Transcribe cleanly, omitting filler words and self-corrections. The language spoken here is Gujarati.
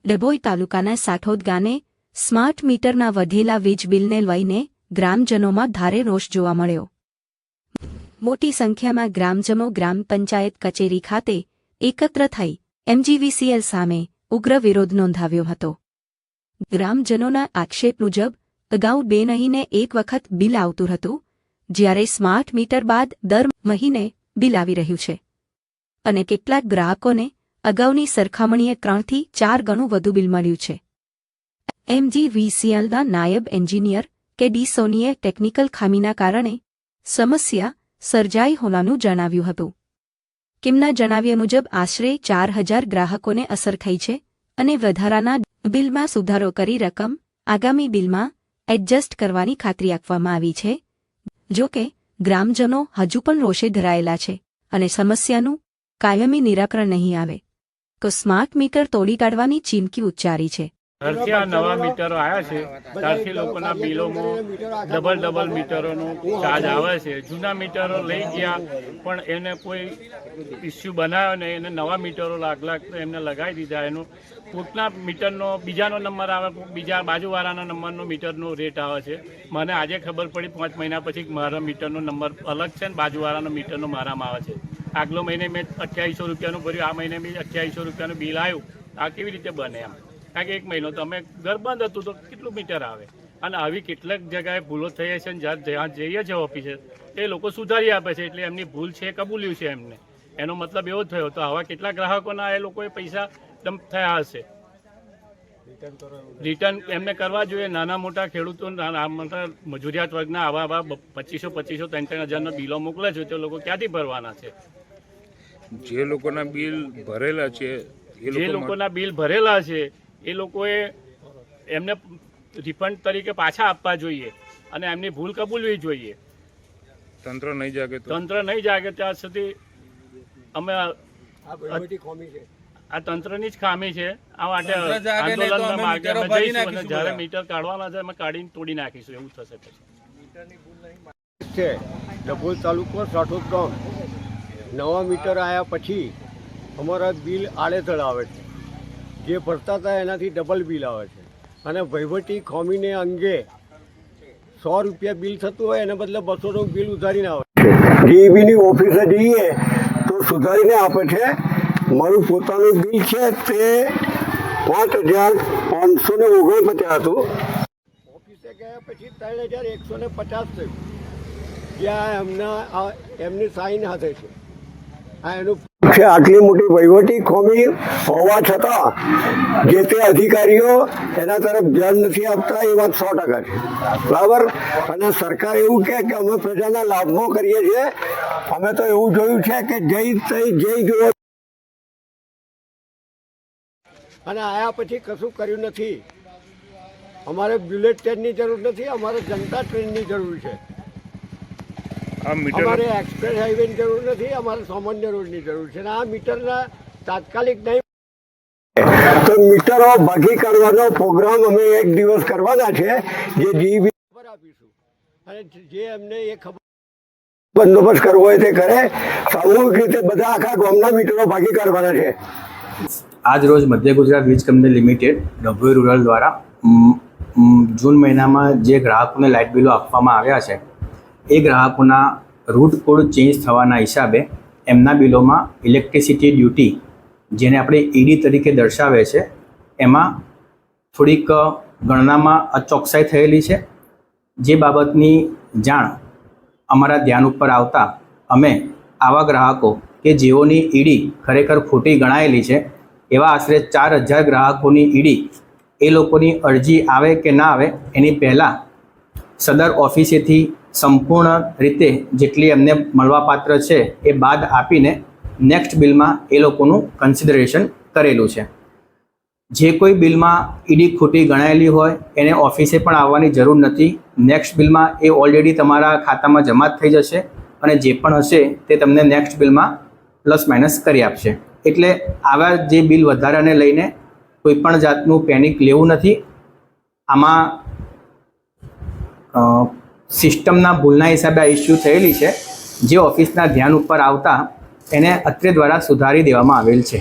ડભોઈ તાલુકાના સાઠોદ ગામે સ્માર્ટ મીટરના વધેલા વીજ બિલને લઈને ગ્રામજનોમાં ભારે રોષ જોવા મળ્યો. મોટી સંખ્યામાં ગ્રામજનો ગ્રામ પંચાયત કચેરી ખાતે એકત્ર થઈ MGVCL સામે ઉગ્ર વિરોધ નોંધાવ્યો હતો. ગ્રામજનોના આક્ષેપ મુજબ અગાઉ 2 મહિને એક વખત બિલ આવતું હતું, જ્યારે સ્માર્ટ મીટર બાદ દર મહિને બિલ આવી રહ્યું છે અને કેટલાક ગ્રાહકોને અગાઉની સરખામણીએ 3 થી 4 ગણું વધુ બિલ મળ્યું છે. MGVCLના નાયબ એન્જિનિયર કે.ડી. સોનીએ ટેકનિકલ ખામીના કારણે સમસ્યા સર્જાઈ હોવાનું જણાવ્યું હતું. કિમના જણાવ્યા મુજબ આશરે 4000 ગ્રાહકોને અસર થઈ છે અને વધારાના બિલમાં સુધારો કરી રકમ આગામી બિલમાં એડજસ્ટ કરવાની ખાતરી આપવામાં આવી છે. જો કે ગ્રામજનો હજુ પણ રોષે ધરાયેલા છે અને સમસ્યાનું કાયમી નિરાકરણ નહીં આવે તો સ્માર્ટ મીટર તોડી કાઢવાની ચીમકી ઉચ્ચારી છે. ઘરથી આ નવા મીટરો આવ્યા છે ત્યારથી લોકોના બિલોમાં ડબલ મીટરોનો ચાર્જ આવે છે. જૂના મીટરો લઈ ગયા પણ એને કોઈ ઇસ્યુ બનાવ્યો ને એને નવા મીટરો લાગ એમને લગાવી દીધા. એનો પોતના મીટરનો બીજાનો નંબર આવે, બીજા બાજુવાળાના નંબરનો મીટરનો રેટ આવે છે. મને આજે ખબર પડી 5 મહિના પછી મારા મીટરનો નંબર અલગ છે ને બાજુવાળાનો મીટરનો મારામાં આવે છે. આગલો મહિને મેં 2800 રૂપિયાનું ભર્યું, આ મહિને મેં 2800 રૂપિયાનું બિલ આવ્યું. આ કેવી રીતે બને એમ? કારણ કે 1 મહિનો તો અમે ઘર બંધ હતું તો કેટલું મીટર આવે. અને આવી કેટલાક જગ્યાએ ભૂલો થઈ છે ને જ્યાં જઈએ છીએ ઓફિસે એ લોકો સુધારી આપે છે, એટલે એમની ભૂલ છે કબૂલ્યું છે એમને. એનો મતલબ એવો થયો. તો આવા કેટલા ગ્રાહકોના એ લોકોએ પૈસા ડમ્પ થયા હશે. રિટર્ન એમને કરવા જોઈએ. નાના મોટા ખેડૂતો મજૂરિયાત વર્ગના આવા 2500 3,000 બિલો મોકલે છે તો લોકો ક્યાંથી ભરવાના છે? જે લોકોના બિલ ભરેલા છે એ લોકોએ એમને રિફંડ તરીકે પાછા આપવા જોઈએ અને એમની ભૂલ કબૂલવી જોઈએ. તંત્ર નહીં જાગે ત્યાં સુધી અમે આ તંત્રની જ ખામી છે. આ માટે આંદોલનના માર્ગે અમે જઈશું અને જ્યારે મીટર કાઢવાના છે અમે કાઢીને તોડી નાખીશું. એવું થશે પછી. ડભોઈ તાલુકો સાઠોદ ગામ નવા મીટર આવ્યા પછી અમારા બિલ આડેધડ આવે છે. જે ભરતા હતા એનાથી ડબલ બિલ આવે છે અને વહીવટી ખામીને અંગે 100 રૂપિયા બિલ થતું હોય એને બદલે 200નું બિલ ઉધારીને આવે છે. DEBની ઓફિસે જઈએ તો સુધારીને આપે છે. મારું પોતાનું બિલ છે તે 5,549 હતું. ઓફિસે ગયા પછી 3,150 થયું. જ્યાં એમની સાઈન હાથે છે. એનું આટલી મોટી વહીવટી ખામી હોવા છતાં જે તે અધિકારીઓ એના તરફ ધ્યાન નથી આપતા એ વાત 100% છે. બરાબર. અને સરકાર એવું કહે કે અમે પ્રજાના લાભમાં કરીએ છીએ. અમે તો એવું જોયું છે કે જઈ જોયો અને આયા પછી કશું કર્યું નથી. અમારે બુલેટ ટ્રેનની જરૂર નથી, અમારે જનતા ટ્રેનની જરૂર છે. અમારે એક્સપ્રેસ હાઈવેની જરૂર નથી, અમારે સામાન્ય રોડની જરૂર છે. આ મીટરના તાત્કાલિક નહીં તો મીટરો ભાગી કાઢવાનો પ્રોગ્રામ અમે એક દિવસ કરવાના છે. જે DEB ખબર આપીશું અને જે એમને એ ખબર બંદોબસ્ત કરવો હોય તે કરે. સામૂહિક રીતે બધા આખા ગામના મીટરો ભાગી કાઢવાના છે. આજ રોજ મધ્ય ગુજરાત વીજ કંપની લિમિટેડ ડભોઈ રૂરલ દ્વારા જૂન મહિનામાં જે ગ્રાહકોને લાઇટ બિલો આપવામાં આવ્યા છે એ ગ્રાહકોના રૂટ કોડ ચેન્જ થવાના હિસાબે એમના બિલોમાં ઇલેક્ટ્રિસિટી ડ્યુટી, જેને આપણે ED તરીકે દર્શાવે છે, એમાં થોડીક ગણનામાં અચોકસાઈ થયેલી છે. જે બાબતની જાણ અમારા ધ્યાન ઉપર આવતા અમે આવા ગ્રાહકો કે જેઓની ED ખરેખર ખોટી ગણાયેલી છે એવા આશરે 4000 ગ્રાહકોની ED એ લોકોની અરજી આવે કે ના આવે એની પહેલાં સદર ઓફિસેથી સંપૂર્ણ રીતે જેટલી એમને મળવાપાત્ર છે એ બાદ આપીને નેક્સ્ટ બિલમાં એ લોકોનું કન્સિડરેશન કરેલું છે. જે કોઈ બિલમાં ED ખોટી ગણાયેલી હોય એને ઓફિસે પણ આવવાની જરૂર નથી. નેક્સ્ટ બિલમાં એ ઓલરેડી તમારા ખાતામાં જમા થઈ જશે અને જે પણ હશે તે તમને નેક્સ્ટ બિલમાં પ્લસ માઇનસ કરી આપશે. એટલે આવા જે બિલ વધારાને લઈને કોઈપણ જાતનું પેનિક લેવું નથી. આમાં સિસ્ટમના ભૂલના હિસાબે આ ઇસ્યુ થયેલી છે, જે ઓફિસના ધ્યાન ઉપર આવતા એને અત્રે દ્વારા સુધારી દેવામાં આવેલ છે.